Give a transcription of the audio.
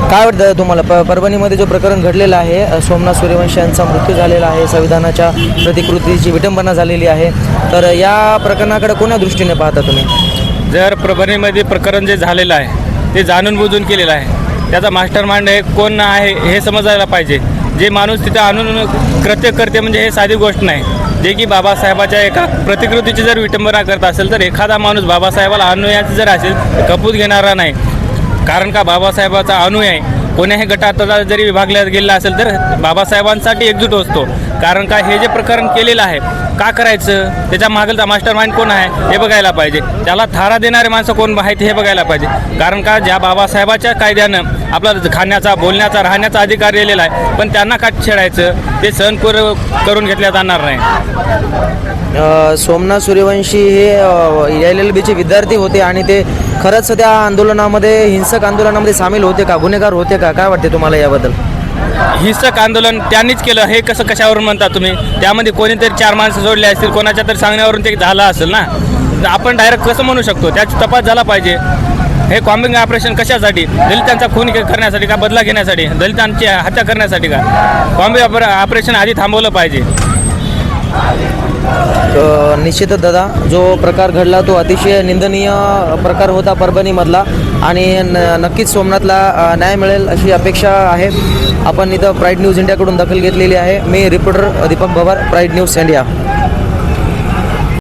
काय वाटतं तुम्हाला परभणीमध्ये जो प्रकरण घडलेलं आहे, सोमनाथ सूर्यवंशी यांचा मृत्यू झालेला आहे, संविधानाच्या प्रतिकृतीची विटंबना झालेली आहे, तर या प्रकरणाकडे कोण्या दृष्टीने पाहता तुम्ही? जर परभणीमध्ये प्रकरण जे झालेलं आहे ते जाणून बुजून केलेलं आहे, त्याचा मास्टर माइंड हे कोण आहे हे समजायला पाहिजे. जे माणूस तिथं आणून कृत्य करते म्हणजे हे साधी गोष्ट नाही. जे की बाबासाहेबाच्या एका प्रतिकृतीची जर विटंबना करत असेल तर एखादा माणूस बाबासाहेबाला अनुयायी जर असेल तर कपूत घेणारा नाही. कारण का बाबासाहेबाचा अनुयायी कोण्याही गटात जरी विभागला गेलेला असेल तर बाबासाहेबांसाठी एकजूट असतो. कारण का हे जे प्रकरण केलेलं आहे का करायचं, त्याच्या मागचा मास्टर माइंड कोण आहे हे बघायला पाहिजे. त्याला थारा देणारे माणसं कोण आहेत हे बघायला पाहिजे. कारण का ज्या बाबासाहेबाच्या कायद्यानं आपला खाण्याचा, बोलण्याचा, राहण्याचा अधिकार दिलेला आहे, पण त्यांना का छेडायचं ते सहन करून घेतल्या जाणार नाही. सोमनाथ सूर्यवंशी हे LLBचे विद्यार्थी होते आणि ते खरंच त्या आंदोलनामध्ये, हिंसक आंदोलनामध्ये सामील होते का, गुन्हेगार होते का, काय वाटते तुम्हाला याबद्दल? हिंसक आंदोलन त्यांनीच केलं हे कसं कशावरून म्हणता तुम्ही? त्यामध्ये कोणीतरी 4 माणसं जोडले असतील, कोणाच्या तरी सांगण्यावरून ते झालं असेल ना. आपण डायरेक्ट कसं म्हणू शकतो? त्याची तपास झाला पाहिजे. हे कॉम्बिंग ऑपरेशन कशासाठी? दलितांचा खून करण्यासाठी का, बदला घेण्यासाठी, दलितांची हत्या करण्यासाठी का? कॉम्बिंग ऑपरेशन आधी थांबवलं पाहिजे. निश्चितच दादा, जो प्रकार घडला तो अतिशय निंदनीय प्रकार होता परभणीमधला आणि नक्कीच सोमनाथला न्याय मिळेल अशी अपेक्षा आहे. आपण इथं प्राईड न्यूज इंडियाकडून दखल घेतलेली आहे. मी reporter Deepak Bhavar, Pride News India.